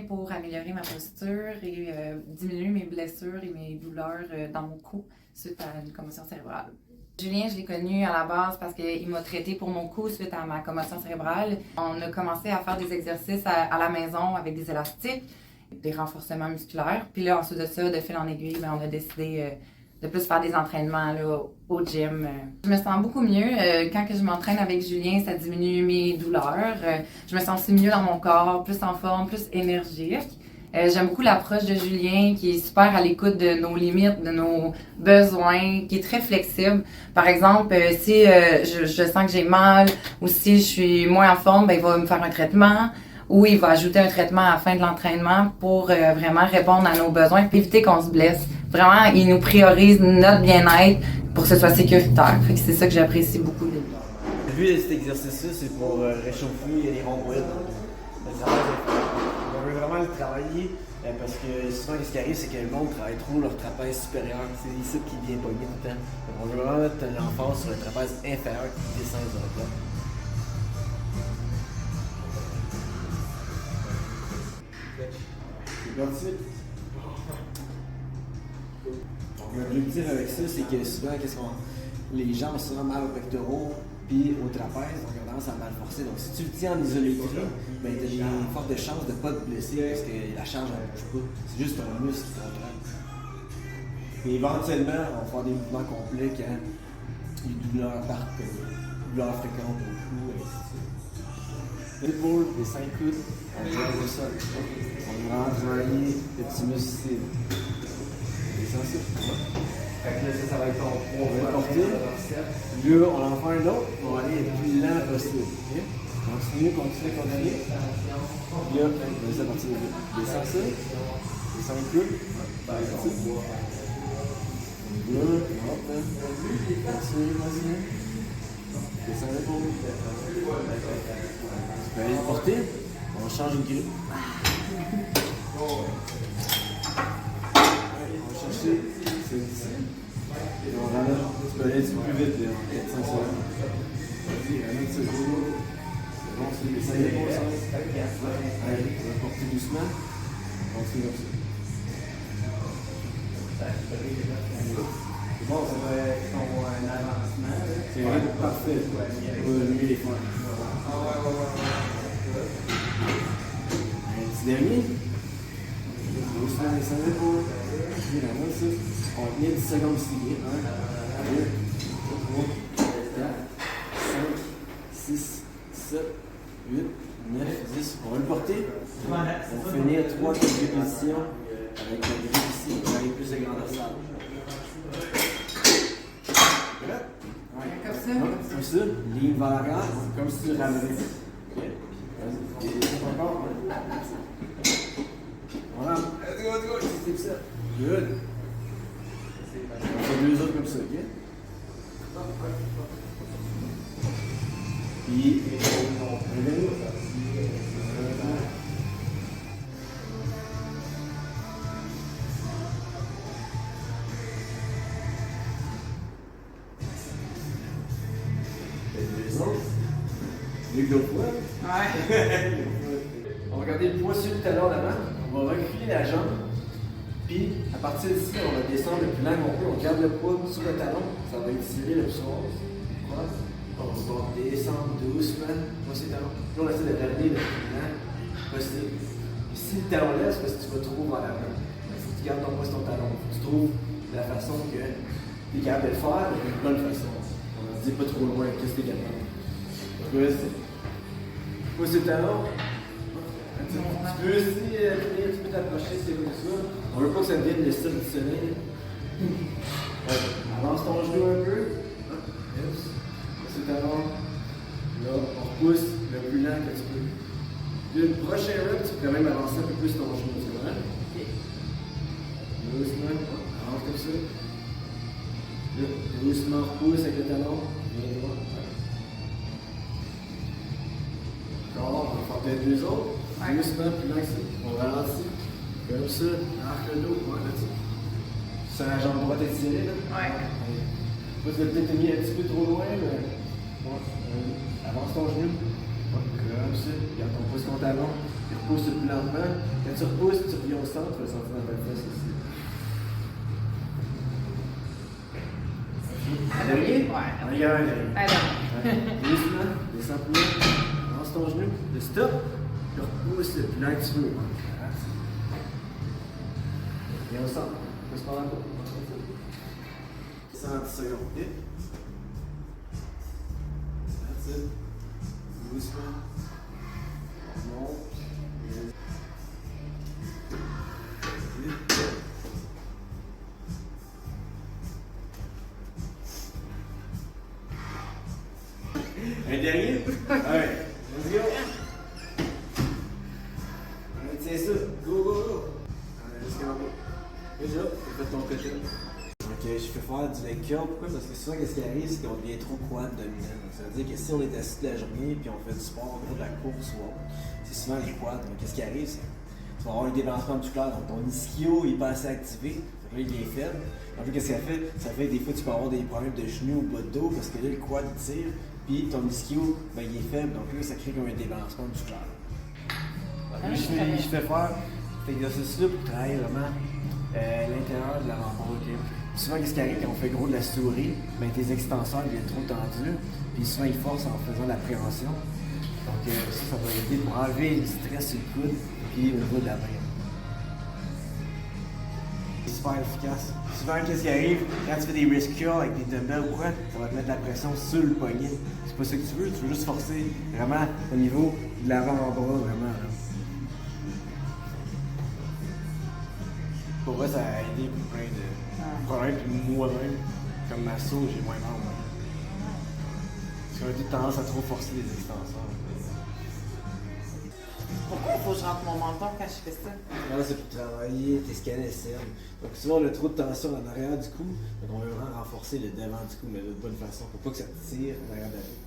pour améliorer ma posture et diminuer mes blessures et mes douleurs dans mon cou suite à une commotion cérébrale. Julien, je l'ai connu à la base parce qu'il m'a traité pour mon cou suite à ma commotion cérébrale. On a commencé à faire des exercices à la maison avec des élastiques, des renforcements musculaires. Puis là, ensuite de ça, de fil en aiguille, on a décidé de plus faire des entraînements là, au gym. Je me sens beaucoup mieux. Quand je m'entraîne avec Julien, ça diminue mes douleurs. Je me sens aussi mieux dans mon corps, plus en forme, plus énergique. J'aime beaucoup l'approche de Julien qui est super à l'écoute de nos limites, de nos besoins, qui est très flexible. Par exemple, si je sens que j'ai mal ou si je suis moins en forme, ben, il va me faire un traitement ou il va ajouter un traitement à la fin de l'entraînement pour vraiment répondre à nos besoins et éviter qu'on se blesse. Vraiment, il nous priorise notre bien-être pour que ce soit sécuritaire. Fait que c'est ça que j'apprécie beaucoup de lui. Le but de cet exercice-là, c'est pour réchauffer les rhomboïdes. On veut vraiment le travailler parce que souvent, ce qui arrive, c'est que le monde travaille trop leur trapèze supérieur. C'est ici qui vient pogner tout le temps. Donc, on veut vraiment mettre l'emphase sur le trapèze inférieur qui descend sur le plat. C'est parti. Donc, l'objectif avec ça, c'est que souvent, les gens ont souvent mal aux pectoraux puis au trapèze, donc on a tendance à mal forcer. Donc si tu le tiens en isométrie, ben, tu as des fortes chances de ne pas te blesser parce que la charge ne bouge pas. C'est juste ton muscle qui contrôle. Et éventuellement, on va faire des mouvements complets quand les douleurs partent, les douleurs fréquentes au cou, et ainsi de suite. L'épaule, les 5 coudes, on drive au sol. On va vraiment travailler le petit muscle ici. C'est sensible. Fait que là, ça va être ton poids. On va le porter. Là, on en fait un autre. On va aller le plus lent possible. Okay? Continue. Là, on va partir de là. Descends ça. Descends le coude. Continue. Là, hop, là. Continue. Descends l'épaule. Tu peux aller le porter. On change une grille. On va chercher. C'est ici. Et on ramène, tu peux aller un petit peu plus vite, là, en 4-5 secondes. Vas-y, ramène ce gros. C'est bon, c'est les 5 épaules, ça. Allez, on va porter doucement. On continue comme ça. C'est bon, ça va être un avancement. C'est vrai, parfait. On va mieux les faire. Un petit dernier. Doucement, les 5 épaules. Ramène ça. On va tenir 10 secondes ici. 1, 2, 3, 4, 5, 6, 7, 8, 9, 10. On va le porter. On va finir 3 répétitions avec la grille ici pour aller plus de grandeur sable. Comme ça? Comme ça. Ligne vers l'arrière, comme si tu ramenais. Ok? Vas-y. Encore. Voilà. Let's go. C'est ça. Good. On fait 2 autres comme ça, ok? Puis, Luc d'autres fois? Ouais. On va garder le poids sur le talon d'avant. On va reculer la jambe. Puis, à partir d'ici, on va descendre le plus lent qu'on peut. On garde le poids sur le talon. Ça va étirer le psoas. On va descendre doucement. Moi, c'est talon. Puis, on essaie de ramener le plus lent possible. Puis, si le talon lève, c'est parce que tu vas trop vers l'avant. Il faut que tu gardes ton poids sur ton talon. Il faut que tu trouves la façon que tu es capable de le faire, mais d'une bonne façon. On ne dit pas trop loin. Qu'est-ce que tu es capable? Moi, c'est talon. Tu peux aussi tu peux t'approcher, c'est comme ça. On veut pas que ça devienne le style du soleil. Avance ton genou un peu. C'est talon. Là, on repousse le plus lent que tu peux. Puis le prochain rep, tu peux quand même avancer un peu plus ton genou, tu vois? Doucement, avance comme ça. Là, doucement, repousse avec le talon. Bien droit. Encore, on va faire peut-être 2 autres. Doucement, plus lent que ça. On ralentit. Comme ça, arc le dos. Ouais, là-dessus. Tu sens la jambe droite étirée, là? Ouais. Toi, tu l'as peut-être mis un petit peu trop loin, mais. Bon, avance ton genou. Comme ça. Regarde ton pouce ton talon. Tu repousses plus lentement. Quand tu repousses, tu reviens au centre, tu vas sentir dans ta fesse ici. Derrière? Ouais. Regarde. Alors. Doucement, descends plus loin. Lance ton genou. Le stop. Tu repousses plus lent que tu veux. Viens au centre. Pousse par la côte. 110 secondes. Vite. That's it. Doucement. Monte. Vite. Un dernier? Alright, let's go! Alright, tiens ça. Go, go, go! Alright, jusqu'en bas. Good job, t'as fait ton côté. Ok, je fais faire du leg curl. Pourquoi? Parce que souvent, ce qui arrive, c'est qu'on devient trop quad dominant. Donc, ça veut dire que si on est assis toute la journée puis on fait du sport, gros de la course ou autre, c'est souvent les quads. Donc, qu'est-ce qui arrive, c'est que tu vas avoir un débalancement musculaire. Donc, ton ischio il est pas assez activé. Donc là, il est faible. En fait, qu'est-ce que ça fait? Ça fait que des fois, tu peux avoir des problèmes de genoux ou bas de dos parce que là, le quad il tire. Puis ton ischio, ben, il est faible, donc là, ça crée comme un débalancement musculaire. Je fais faire cet exercice-là pour travailler vraiment l'intérieur de l'avant-bras. Okay? Souvent, qu'est-ce qui arrive quand on fait gros de la souris? Ben, tes extenseurs viennent trop tendus, puis souvent, ils forcent en faisant la préhension. Donc, ça va aider pour enlever le stress sur le coude, puis au niveau de la main. C'est super efficace. Souvent, qu'est-ce qui arrive quand tu fais des wrist curls avec des dumbbells ou quoi, ça va te mettre la pression sur le poignet. C'est pas ça que tu veux juste forcer vraiment au niveau de l'avant-bras, vraiment. Là. Pour vrai, ça a aidé pour plein de problèmes, puis moi-même, comme masso, j'ai moins mal. Parce qu'on a eu tendance à trop forcer les extenseurs. Pourquoi il faut que je rentre mon menton quand je fais ça? Là, c'est pour travailler tes scalés cernes. Donc, souvent, on a trop de tension en arrière du cou. Donc, on veut vraiment renforcer le devant du cou, mais de bonne façon, pour pas que ça te tire en arrière de la tête.